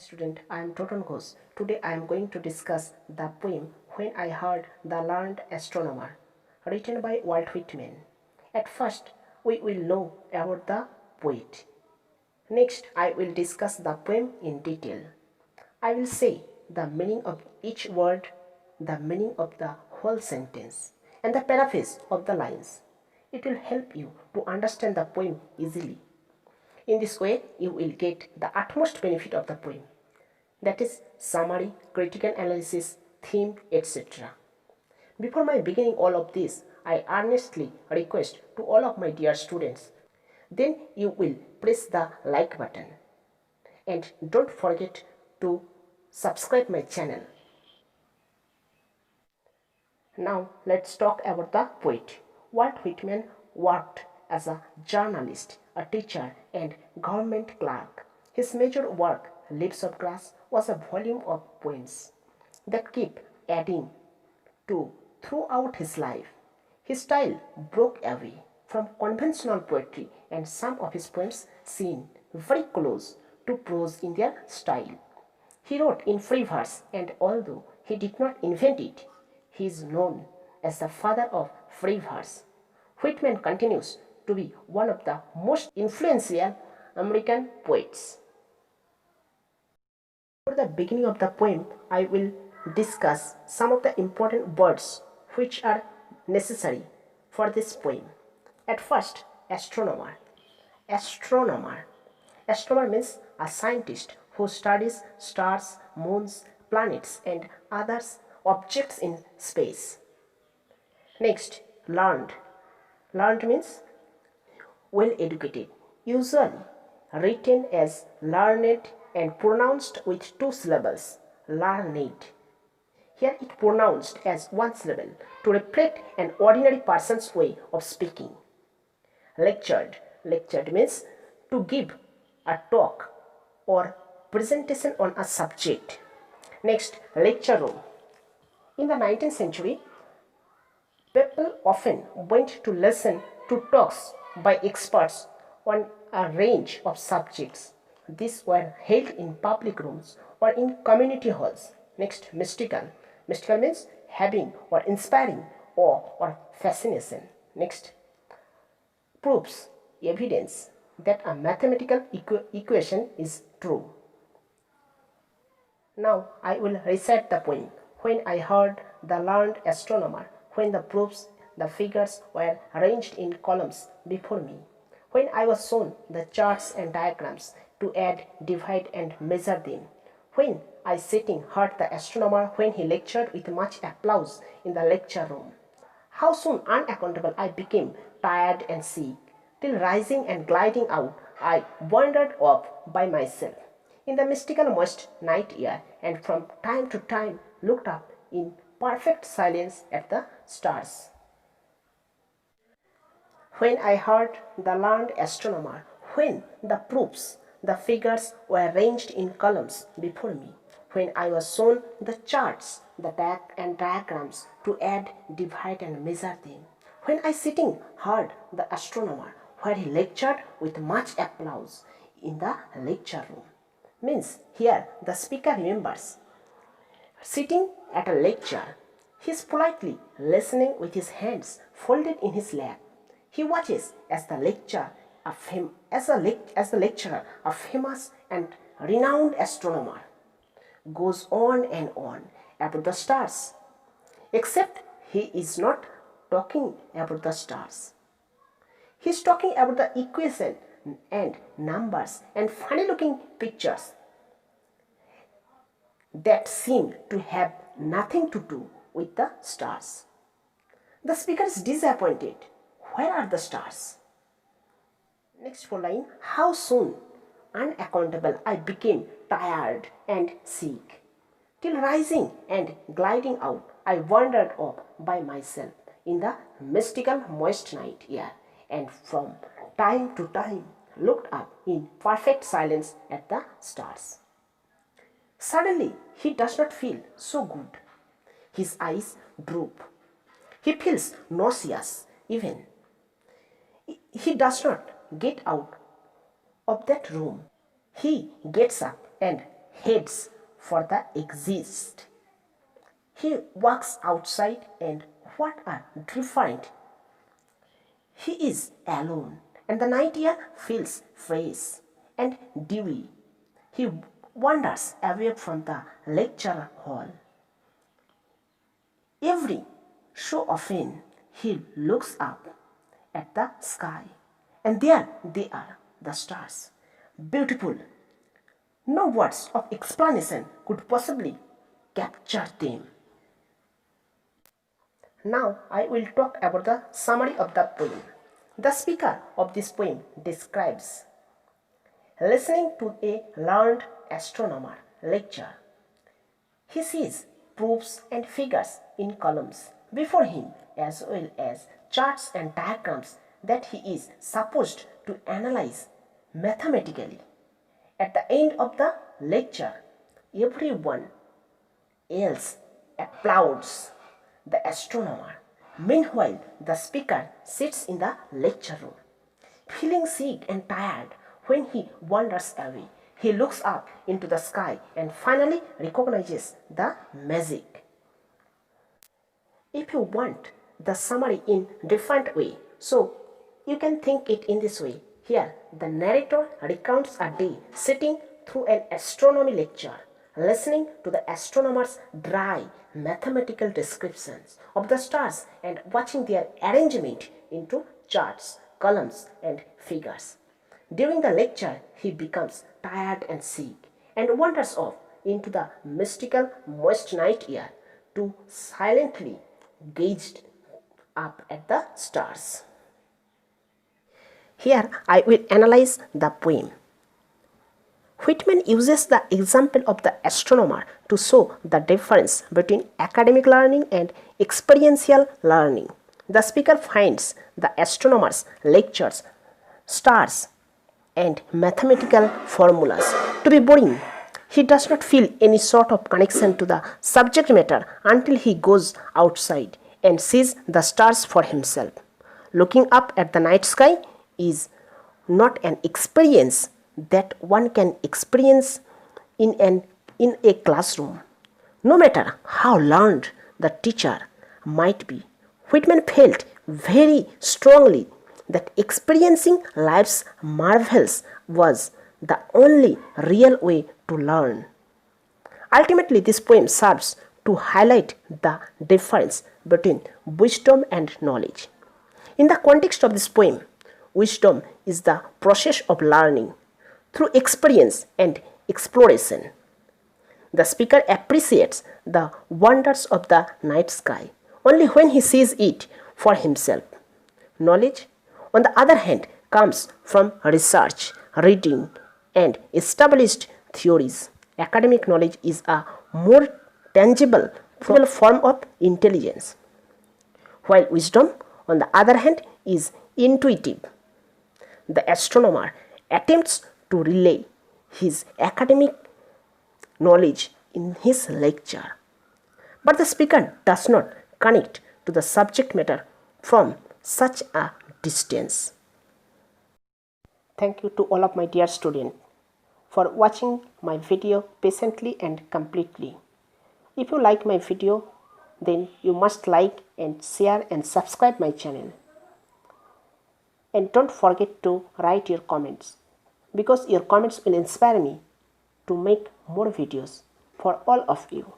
student, I am Toton Ghosh. Today I am going to discuss the poem When I Heard the Learned Astronomer, written by Walt Whitman. At first, we will know about the poet. Next, I will discuss the poem in detail. I will say the meaning of each word, the meaning of the whole sentence, and the paraphrase of the lines. It will help you to understand the poem easily. In this way, you will get the utmost benefit of the poem, that is, summary, critical analysis, theme, etc. Before my beginning all of this, I earnestly request to all of my dear students, then you will press the like button. And don't forget to subscribe my channel. Now let's talk about the poet. Walt Whitman worked as a journalist, a teacher, and government clerk. His major work, Leaves of Grass, was a volume of poems that keep adding to throughout his life. His style broke away from conventional poetry, and some of his poems seem very close to prose in their style. He wrote in free verse, and although he did not invent it, he is known as the father of free verse. Whitman continues to be one of the most influential American poets. For the beginning of the poem, I will discuss some of the important words which are necessary for this poem. At first, astronomer. Astronomer. Astronomer means a scientist who studies stars, moons, planets, and other objects in space. Next, learned. Learned means well educated, usually written as learned and pronounced with two syllables, learned. Here it pronounced as one syllable to reflect an ordinary person's way of speaking. Lectured. Lectured means to give a talk or presentation on a subject. Next, lecture room. In the 19th century, people often went to listen to talks by experts on a range of subjects. These were held in public rooms or in community halls. Next, mystical. Mystical means having or inspiring awe or fascination. Next, proofs, evidence that a mathematical equation is true. Now I will recite the poem. When I heard the learned astronomer, when the proofs, the figures were arranged in columns before me, when I was shown the charts and diagrams to add, divide, and measure them, when I sitting heard the astronomer when he lectured with much applause in the lecture room, how soon unaccountable I became tired and sick, till rising and gliding out, I wandered off by myself in the mystical moist night air, and from time to time looked up in perfect silence at the stars. When I heard the learned astronomer, when the proofs, the figures were arranged in columns before me, when I was shown the charts, the diagrams to add, divide, and measure them, when I sitting heard the astronomer where he lectured with much applause in the lecture room. Means here the speaker remembers sitting at a lecture. He is politely listening with his hands folded in his lap. He watches as the lecturer, a famous and renowned astronomer, goes on and on about the stars. Except he is not talking about the stars. He is talking about the equation and numbers and funny looking pictures that seem to have nothing to do with the stars. The speaker is disappointed. Where are the stars? Next four line, how soon, unaccountable, I became tired and sick. Till rising and gliding out, I wandered off by myself in the mystical moist night air, and from time to time looked up in perfect silence at the stars. Suddenly, he does not feel so good. His eyes droop. He feels nauseous even. He does not get out of that room. He gets up and heads for the exit. He walks outside, and what a different! He is alone, and the night air feels fresh and dewy. He wanders away from the lecture hall. Every so often he looks up at the sky, and there they are, the stars. Beautiful. No words of explanation could possibly capture them. Now I will talk about the summary of the poem. The speaker of this poem describes listening to a learned astronomer lecture. He sees proofs and figures in columns before him, as well as charts and diagrams that he is supposed to analyze mathematically. At the end of the lecture, everyone else applauds the astronomer. Meanwhile, the speaker sits in the lecture room, feeling sick and tired. When he wanders away, he looks up into the sky and finally recognizes the magic. If you want the summary in different way, so you can think it in this way. Here, the narrator recounts a day sitting through an astronomy lecture, listening to the astronomer's dry mathematical descriptions of the stars and watching their arrangement into charts, columns, and figures. During the lecture, he becomes tired and sick and wanders off into the mystical moist night air to silently gaze up at the stars. Here I will analyze the poem. Whitman uses the example of the astronomer to show the difference between academic learning and experiential learning. The speaker finds the astronomer's lectures, stars, and mathematical formulas to be boring. He does not feel any sort of connection to the subject matter until he goes outside and sees the stars for himself. Looking up at the night sky is not an experience that one can experience in a classroom. No matter how learned the teacher might be, Whitman felt very strongly that experiencing life's marvels was the only real way to learn. Ultimately, this poem serves to highlight the difference between wisdom and knowledge. In the context of this poem, wisdom is the process of learning through experience and exploration. The speaker appreciates the wonders of the night sky only when he sees it for himself. Knowledge, on the other hand, comes from research, reading, and established theories. Academic knowledge is a more tangible form of intelligence, while wisdom, on the other hand, is intuitive. The astronomer attempts to relay his academic knowledge in his lecture, but the speaker does not connect to the subject matter from such a distance. Thank you to all of my dear students for watching my video patiently and completely. If you like my video, then you must like and share and subscribe my channel. And don't forget to write your comments, because your comments will inspire me to make more videos for all of you.